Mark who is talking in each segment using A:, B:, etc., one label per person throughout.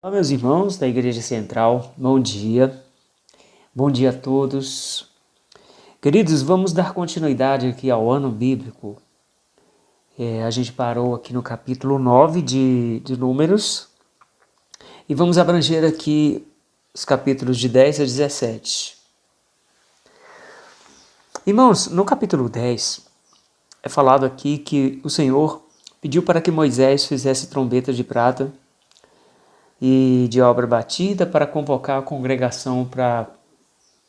A: Olá, meus irmãos da Igreja Central, bom dia. Bom dia a todos. Queridos, vamos dar continuidade aqui ao ano bíblico. A gente parou aqui no capítulo 9 de Números e vamos abranger aqui os capítulos de 10 a 17. Irmãos, no capítulo 10 é falado aqui que o Senhor pediu para que Moisés fizesse trombetas de prata e de obra batida para convocar a congregação para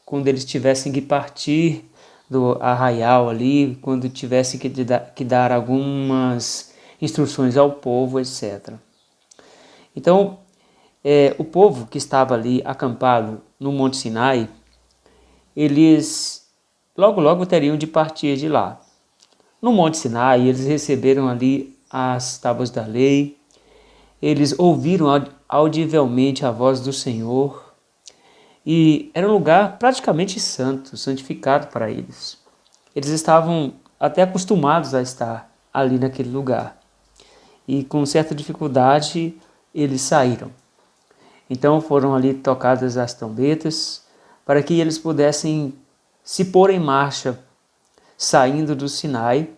A: quando eles tivessem que partir do arraial ali, quando tivessem que dar algumas instruções ao povo, etc. Então, o povo que estava ali acampado no Monte Sinai, eles logo teriam de partir de lá. No Monte Sinai, eles receberam ali as tábuas da lei, eles ouviram audivelmente a voz do Senhor e era um lugar praticamente santo, santificado para eles. Eles estavam até acostumados a estar ali naquele lugar e com certa dificuldade eles saíram. Então foram ali tocadas as trombetas para que eles pudessem se pôr em marcha, saindo do Sinai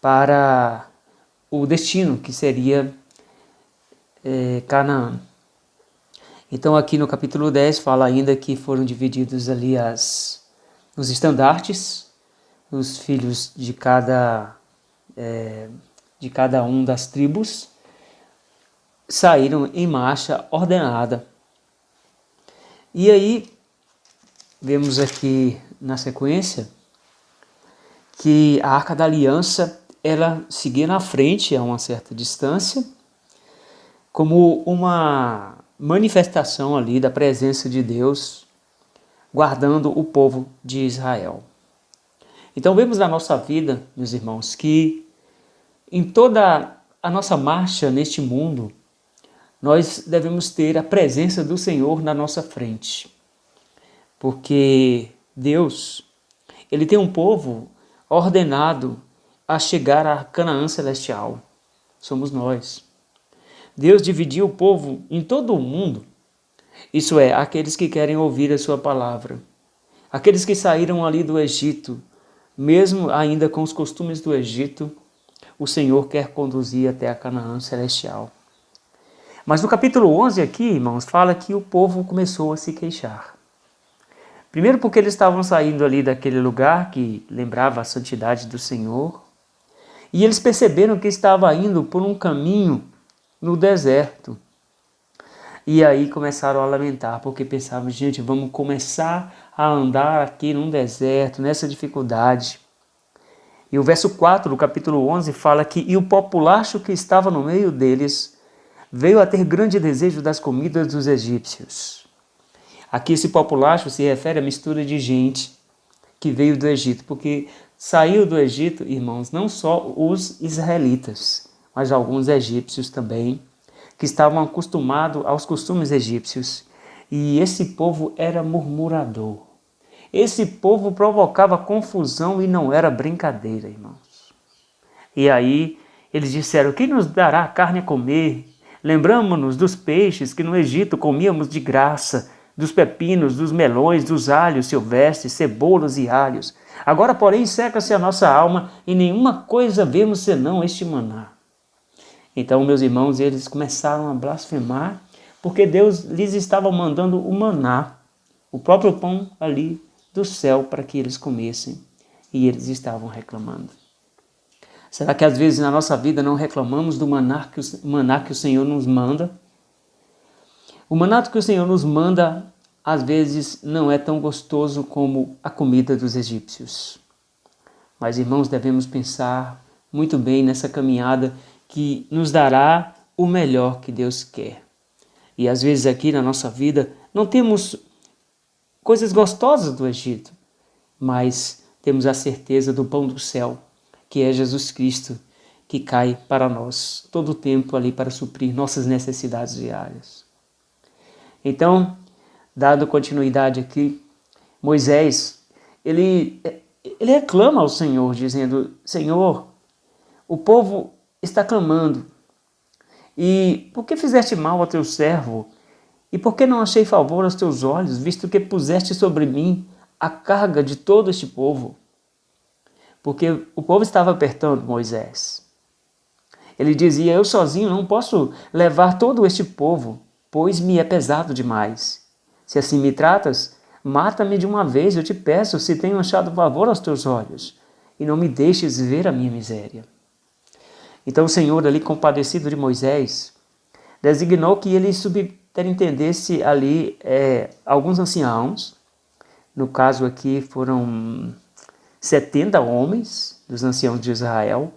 A: para o destino que seria Canaã. Então aqui no capítulo 10 fala ainda que foram divididos ali os estandartes, os filhos de cada um das tribos saíram em marcha ordenada. E aí vemos aqui na sequência que a Arca da Aliança ela seguia na frente a uma certa distância, como uma manifestação ali da presença de Deus, guardando o povo de Israel. Então vemos na nossa vida, meus irmãos, que em toda a nossa marcha neste mundo, nós devemos ter a presença do Senhor na nossa frente. Porque Deus, Ele tem um povo ordenado a chegar a Canaã celestial. Somos nós. Deus dividiu o povo em todo o mundo, isso é, aqueles que querem ouvir a sua palavra, aqueles que saíram ali do Egito, mesmo ainda com os costumes do Egito, o Senhor quer conduzir até a Canaã celestial. Mas no capítulo 11 aqui, irmãos, fala que o povo começou a se queixar. Primeiro porque eles estavam saindo ali daquele lugar que lembrava a santidade do Senhor, e eles perceberam que estava indo por um caminho no deserto. E aí começaram a lamentar, porque pensavam, gente, vamos começar a andar aqui num deserto, nessa dificuldade. E o verso 4 do capítulo 11 fala que e o populacho que estava no meio deles veio a ter grande desejo das comidas dos egípcios. Aqui esse populacho se refere à mistura de gente que veio do Egito, porque saiu do Egito, irmãos, não só os israelitas, mas alguns egípcios também, que estavam acostumados aos costumes egípcios. E esse povo era murmurador. Esse povo provocava confusão e não era brincadeira, irmãos. E aí eles disseram, quem nos dará carne a comer? Lembramos-nos dos peixes que no Egito comíamos de graça, dos pepinos, dos melões, dos alhos silvestres, cebolas e alhos. Agora, porém, seca-se a nossa alma e nenhuma coisa vemos senão este maná. Então, meus irmãos, eles começaram a blasfemar, porque Deus lhes estava mandando o maná, o próprio pão ali do céu, para que eles comessem, e eles estavam reclamando. Será que às vezes na nossa vida não reclamamos do maná que o Senhor nos manda? O maná que o Senhor nos manda, às vezes, não é tão gostoso como a comida dos egípcios. Mas, irmãos, devemos pensar muito bem nessa caminhada que nos dará o melhor que Deus quer. E às vezes aqui na nossa vida não temos coisas gostosas do Egito, mas temos a certeza do pão do céu, que é Jesus Cristo, que cai para nós todo o tempo ali para suprir nossas necessidades diárias. Então, dando continuidade aqui, Moisés, ele reclama ao Senhor, dizendo, Senhor, o povo está clamando, e por que fizeste mal ao teu servo E por que não achei favor aos teus olhos, visto que puseste sobre mim a carga de todo este povo? Porque o povo estava apertando Moisés. Ele dizia: eu sozinho não posso levar todo este povo, pois me é pesado demais. Se assim me tratas, mata-me de uma vez, eu te peço, se tenho achado favor aos teus olhos, e não me deixes ver a minha miséria. Então o Senhor, ali compadecido de Moisés, designou que ele subintendesse ali alguns anciãos. No caso aqui foram 70 homens dos anciãos de Israel,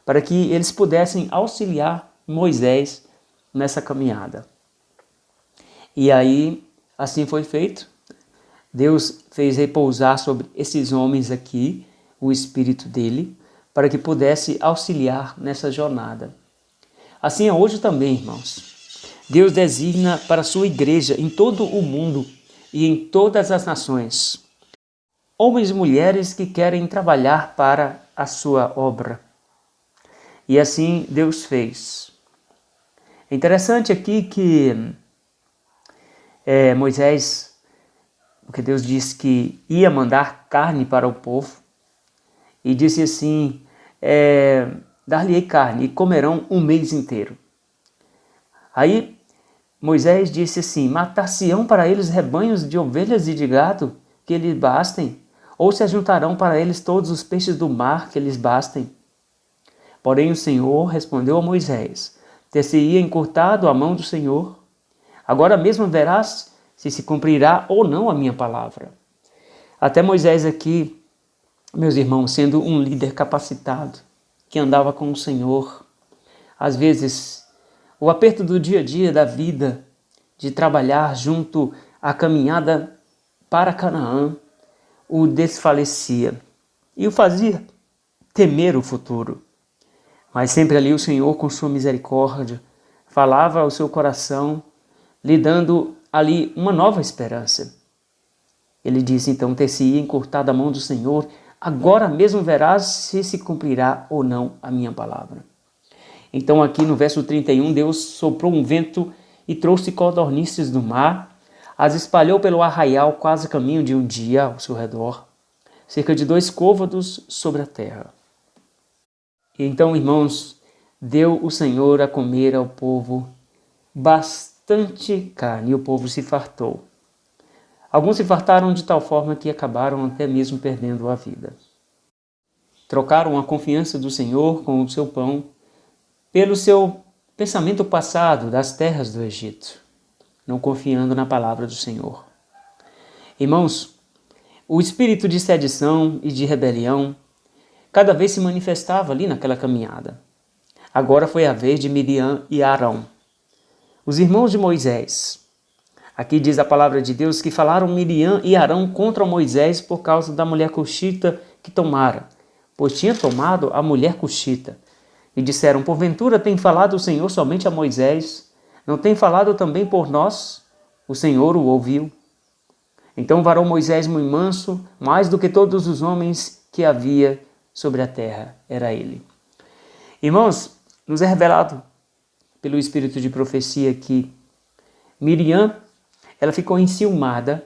A: para que eles pudessem auxiliar Moisés nessa caminhada. E aí, assim foi feito. Deus fez repousar sobre esses homens aqui o Espírito dele, para que pudesse auxiliar nessa jornada. Assim é hoje também, irmãos. Deus designa para a sua igreja em todo o mundo e em todas as nações homens e mulheres que querem trabalhar para a sua obra. E assim Deus fez. É interessante aqui que Moisés, porque Deus disse que ia mandar carne para o povo, e disse assim, dar-lhe-ei carne, e comerão um mês inteiro. Aí Moisés disse assim, matar-se-ão para eles rebanhos de ovelhas e de gado, que lhes bastem, ou se ajuntarão para eles todos os peixes do mar, que lhes bastem. Porém o Senhor respondeu a Moisés, ter-se-ia encurtado a mão do Senhor? Agora mesmo verás se cumprirá ou não a minha palavra. Até Moisés aqui, meus irmãos, sendo um líder capacitado, que andava com o Senhor, às vezes o aperto do dia a dia da vida, de trabalhar junto à caminhada para Canaã, o desfalecia e o fazia temer o futuro. Mas sempre ali o Senhor, com sua misericórdia, falava ao seu coração, lhe dando ali uma nova esperança. Ele disse então, ter-se-ia encurtada a mão do Senhor, agora mesmo verás se cumprirá ou não a minha palavra. Então aqui no verso 31, Deus soprou um vento e trouxe codornizes do mar, as espalhou pelo arraial quase caminho de um dia ao seu redor, cerca de 2 côvados sobre a terra. E então, irmãos, deu o Senhor a comer ao povo bastante carne, e o povo se fartou. Alguns se fartaram de tal forma que acabaram até mesmo perdendo a vida. Trocaram a confiança do Senhor com o seu pão pelo seu pensamento passado das terras do Egito, não confiando na palavra do Senhor. Irmãos, o espírito de sedição e de rebelião cada vez se manifestava ali naquela caminhada. Agora foi a vez de Miriam e Arão, os irmãos de Moisés. Aqui diz a palavra de Deus que falaram Miriam e Arão contra Moisés por causa da mulher cuxita que tomara, pois tinha tomado a mulher cuxita. E disseram, porventura tem falado o Senhor somente a Moisés? Não tem falado também por nós? O Senhor o ouviu. Então varou Moisés muito manso, mais do que todos os homens que havia sobre a terra, era ele. Irmãos, nos é revelado pelo espírito de profecia que Miriam, ela ficou enciumada,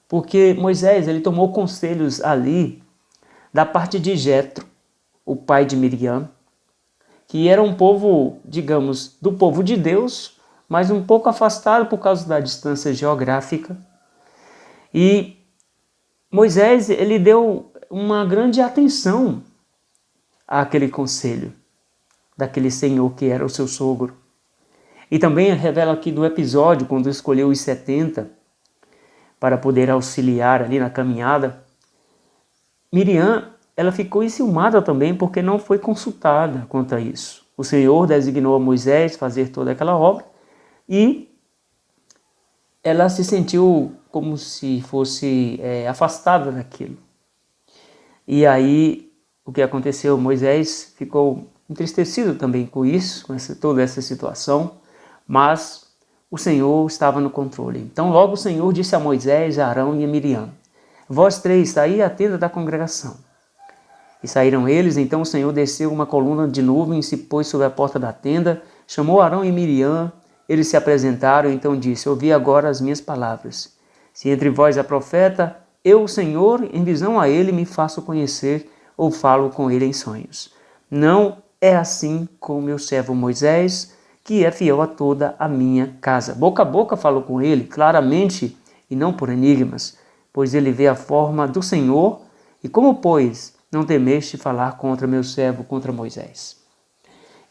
A: porque Moisés, ele tomou conselhos ali da parte de Jetro, o pai de Miriam, que era um povo, digamos, do povo de Deus, mas um pouco afastado por causa da distância geográfica. E Moisés, ele deu uma grande atenção àquele conselho daquele senhor que era o seu sogro. E também revela aqui do episódio, quando escolheu os 70 para poder auxiliar ali na caminhada, Miriam, ela ficou enciumada também porque não foi consultada quanto a isso. O Senhor designou a Moisés fazer toda aquela obra e ela se sentiu como se fosse afastada daquilo. E aí, o que aconteceu? Moisés ficou entristecido também com isso, com toda essa situação, mas o Senhor estava no controle. Então logo o Senhor disse a Moisés, a Arão e a Miriam, vós 3, saí à tenda da congregação. E saíram eles, então o Senhor desceu uma coluna de nuvem e se pôs sobre a porta da tenda, chamou Arão e Miriam, eles se apresentaram, então disse: ouvi agora as minhas palavras. Se entre vós há profeta, eu, o Senhor, em visão a ele me faço conhecer ou falo com ele em sonhos. Não é assim com o meu servo Moisés, que é fiel a toda a minha casa. Boca a boca falo com ele, claramente, e não por enigmas, pois ele vê a forma do Senhor. E como, pois, não temeste falar contra meu servo, contra Moisés?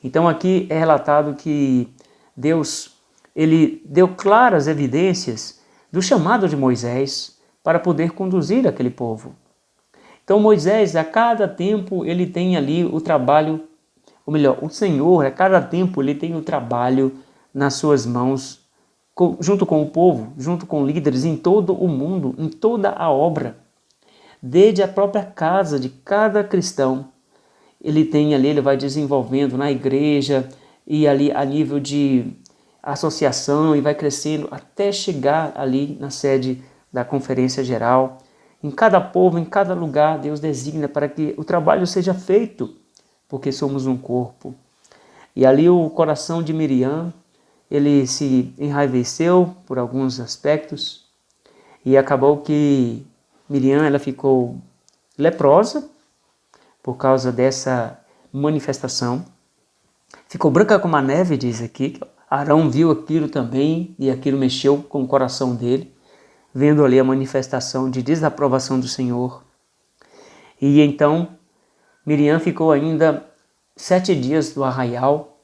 A: Então aqui é relatado que Deus, ele deu claras evidências do chamado de Moisés para poder conduzir aquele povo. Então Moisés, a cada tempo, ele tem ali o trabalho, ou melhor, o Senhor, a cada tempo, ele tem o trabalho nas suas mãos, junto com o povo, junto com líderes em todo o mundo, em toda a obra. Desde a própria casa de cada cristão, ele tem ali, ele vai desenvolvendo na igreja e ali a nível de associação e vai crescendo até chegar ali na sede da Conferência Geral. Em cada povo, em cada lugar, Deus designa para que o trabalho seja feito, porque somos um corpo. E ali o coração de Miriam, ele se enraiveceu por alguns aspectos e acabou que Miriam ela ficou leprosa por causa dessa manifestação. Ficou branca como a neve, diz aqui. Arão viu aquilo também e aquilo mexeu com o coração dele, vendo ali a manifestação de desaprovação do Senhor. E então Miriam ficou ainda 7 dias do arraial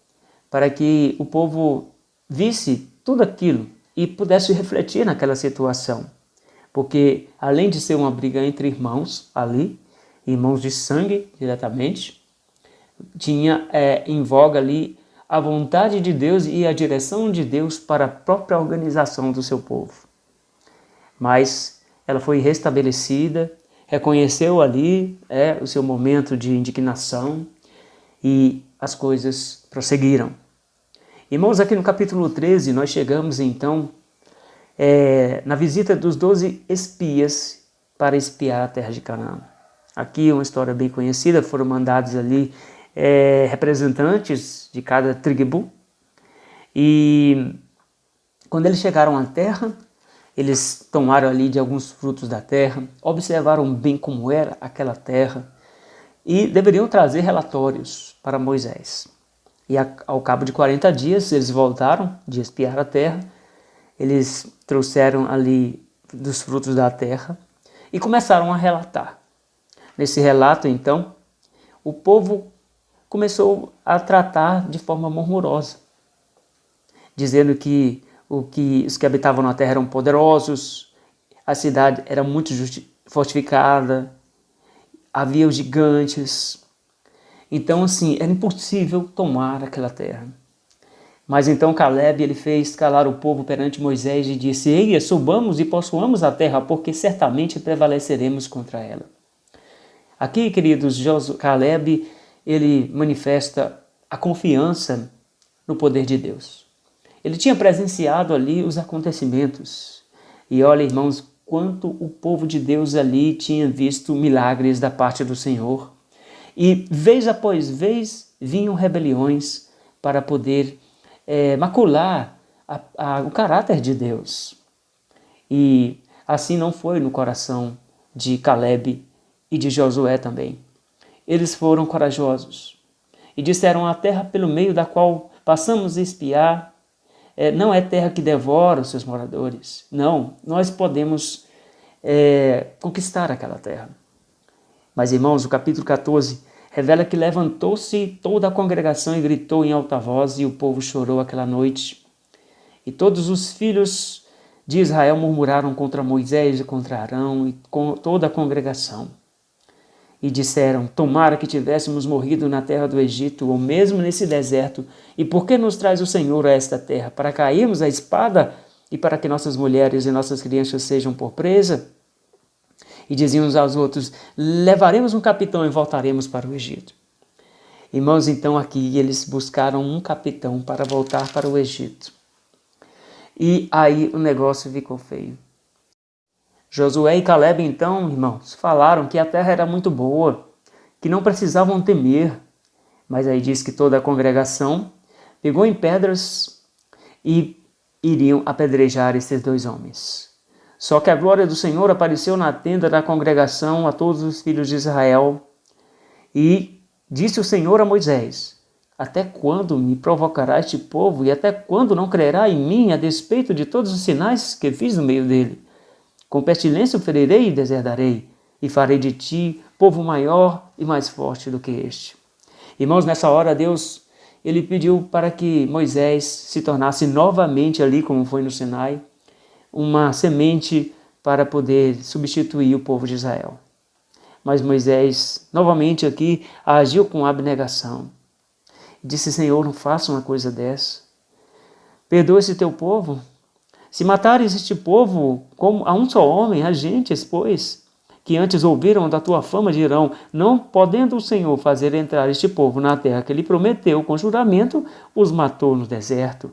A: para que o povo visse tudo aquilo e pudesse refletir naquela situação. Porque além de ser uma briga entre irmãos ali, irmãos de sangue diretamente, tinha em voga ali a vontade de Deus e a direção de Deus para a própria organização do seu povo. Mas ela foi restabelecida, reconheceu ali o seu momento de indignação e as coisas prosseguiram. Irmãos, aqui no capítulo 13 nós chegamos então na visita dos 12 espias para espiar a terra de Canaã. Aqui uma história bem conhecida, foram mandados ali representantes de cada tribo e quando eles chegaram à terra, eles tomaram ali de alguns frutos da terra, observaram bem como era aquela terra e deveriam trazer relatórios para Moisés. E ao cabo de 40 dias eles voltaram de espiar a terra, eles trouxeram ali dos frutos da terra e começaram a relatar. Nesse relato, então, o povo começou a tratar de forma murmurosa, dizendo que os que habitavam na terra eram poderosos, a cidade era muito fortificada, havia os gigantes. Então, assim, era impossível tomar aquela terra. Mas então Caleb ele fez calar o povo perante Moisés e disse: Eia, subamos e possuamos a terra, porque certamente prevaleceremos contra ela. Aqui, queridos, Caleb, ele manifesta a confiança no poder de Deus. Ele tinha presenciado ali os acontecimentos. E olha, irmãos, quanto o povo de Deus ali tinha visto milagres da parte do Senhor. E vez após vez vinham rebeliões para poder macular o caráter de Deus. E assim não foi no coração de Caleb e de Josué também. Eles foram corajosos e disseram: a terra pelo meio da qual passamos a espiar não é terra que devora os seus moradores. Não, nós podemos conquistar aquela terra. Mas, irmãos, o capítulo 14 revela que levantou-se toda a congregação e gritou em alta voz, e o povo chorou aquela noite. E todos os filhos de Israel murmuraram contra Moisés e contra Arão e com toda a congregação. E disseram: tomara que tivéssemos morrido na terra do Egito, ou mesmo nesse deserto. E por que nos traz o Senhor a esta terra? Para cairmos à espada e para que nossas mulheres e nossas crianças sejam por presa? E diziam uns aos outros: levaremos um capitão e voltaremos para o Egito. Irmãos, então aqui eles buscaram um capitão para voltar para o Egito. E aí o negócio ficou feio. Josué e Caleb, então, irmãos, falaram que a terra era muito boa, que não precisavam temer. Mas aí diz que toda a congregação pegou em pedras e iriam apedrejar esses 2 homens. Só que a glória do Senhor apareceu na tenda da congregação a todos os filhos de Israel, e disse o Senhor a Moisés: até quando me provocará este povo, e até quando não crerá em mim, a despeito de todos os sinais que fiz no meio dele? Com pestilência o ferirei e deserdarei, e farei de ti povo maior e mais forte do que este. Irmãos, nessa hora Deus, ele pediu para que Moisés se tornasse novamente ali, como foi no Sinai, uma semente para poder substituir o povo de Israel. Mas Moisés, novamente aqui, agiu com abnegação. Disse: Senhor, não faça uma coisa dessa. Perdoa esse teu povo. Se matares este povo como a um só homem, a gentes, pois, que antes ouviram da tua fama, dirão: não podendo o Senhor fazer entrar este povo na terra que ele prometeu com juramento, os matou no deserto.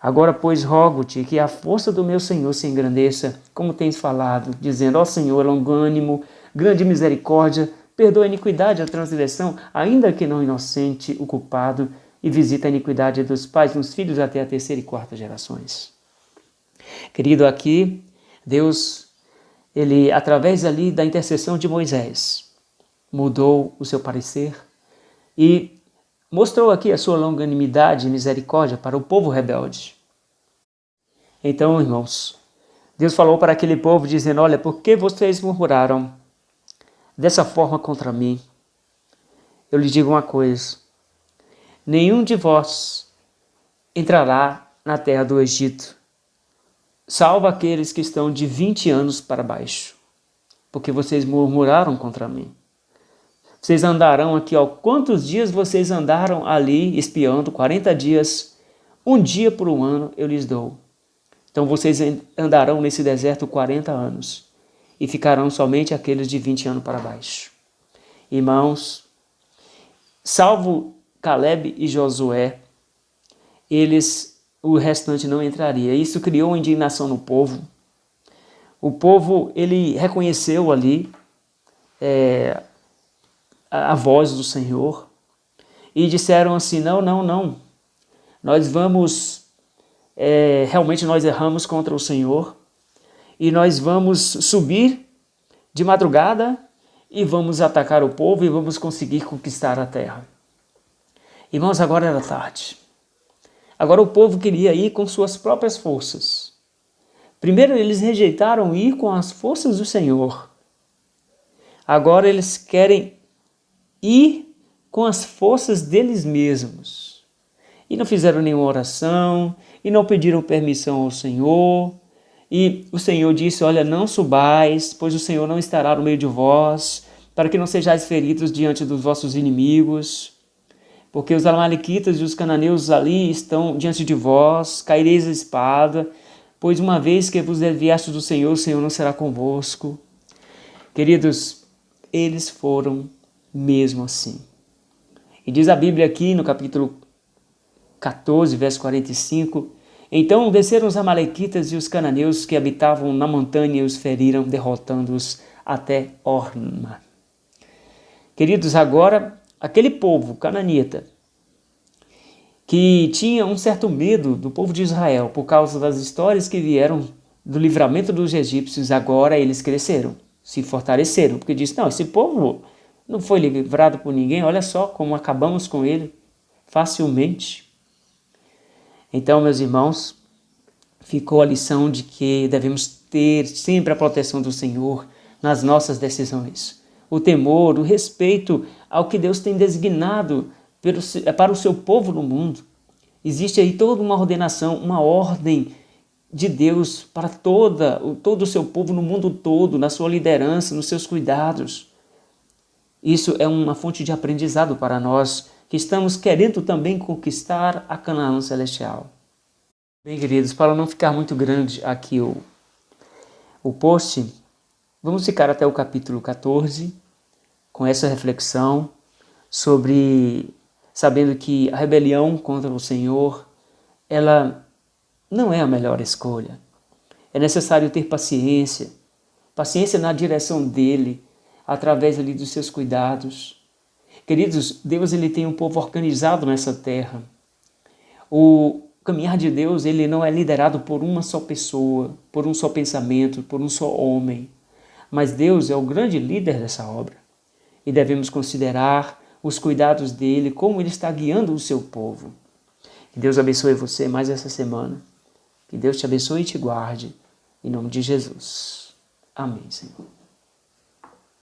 A: Agora, pois, rogo-te que a força do meu Senhor se engrandeça, como tens falado, dizendo: ó Senhor, longânimo, grande misericórdia, perdoa a iniquidade e a transgressão, ainda que não inocente o culpado, e visita a iniquidade dos pais nos filhos até a 3ª e 4ª gerações. Querido, aqui, Deus, ele, através ali da intercessão de Moisés, mudou o seu parecer e mostrou aqui a sua longanimidade e misericórdia para o povo rebelde. Então, irmãos, Deus falou para aquele povo dizendo: olha, por que vocês murmuraram dessa forma contra mim? Eu lhes digo uma coisa: nenhum de vós entrará na terra do Egito, salvo aqueles que estão de 20 anos para baixo, porque vocês murmuraram contra mim. Vocês andarão aqui, ó, quantos dias vocês andaram ali espiando? 40 dias, um dia por um ano eu lhes dou. Então vocês andarão nesse deserto 40 anos e ficarão somente aqueles de 20 anos para baixo. Irmãos, salvo Caleb e Josué, o restante não entraria. Isso criou indignação no povo. O povo, ele reconheceu ali a voz do Senhor e disseram assim: não, nós vamos, realmente nós erramos contra o Senhor e nós vamos subir de madrugada e vamos atacar o povo e vamos conseguir conquistar a terra. Irmãos, agora era tarde. Agora o povo queria ir com suas próprias forças. Primeiro eles rejeitaram ir com as forças do Senhor. Agora eles querem ir com as forças deles mesmos. E não fizeram nenhuma oração, e não pediram permissão ao Senhor. E o Senhor disse: olha, não subais, pois o Senhor não estará no meio de vós, para que não sejais feridos diante dos vossos inimigos. Porque os amalequitas e os cananeus ali estão diante de vós, caireis a espada, pois uma vez que vos desviastes do Senhor, o Senhor não será convosco. Queridos, eles foram mesmo assim. E diz a Bíblia aqui no capítulo 14, verso 45, então desceram os amalequitas e os cananeus que habitavam na montanha e os feriram, derrotando-os até Horma. Queridos, agora aquele povo cananita, que tinha um certo medo do povo de Israel por causa das histórias que vieram do livramento dos egípcios, agora eles cresceram, se fortaleceram, porque disse: não, esse povo não foi livrado por ninguém, olha só como acabamos com ele facilmente. Então, meus irmãos, ficou a lição de que devemos ter sempre a proteção do Senhor nas nossas decisões. O temor, o respeito ao que Deus tem designado para o seu povo no mundo. Existe aí toda uma ordenação, uma ordem de Deus para todo o seu povo no mundo todo, na sua liderança, nos seus cuidados. Isso é uma fonte de aprendizado para nós que estamos querendo também conquistar a Canaã celestial. Bem, queridos, para não ficar muito grande aqui o post, vamos ficar até o capítulo 14 com essa reflexão sabendo que a rebelião contra o Senhor, ela não é a melhor escolha. É necessário ter paciência na direção dele, através ali dos seus cuidados. Queridos, Deus ele tem um povo organizado nessa terra. O O caminhar de Deus, ele não é liderado por uma só pessoa, por um só pensamento, por um só homem. Mas Deus é o grande líder dessa obra. E devemos considerar os cuidados dele, como ele está guiando o seu povo. Que Deus abençoe você mais essa semana. Que Deus te abençoe e te guarde. Em nome de Jesus. Amém, Senhor.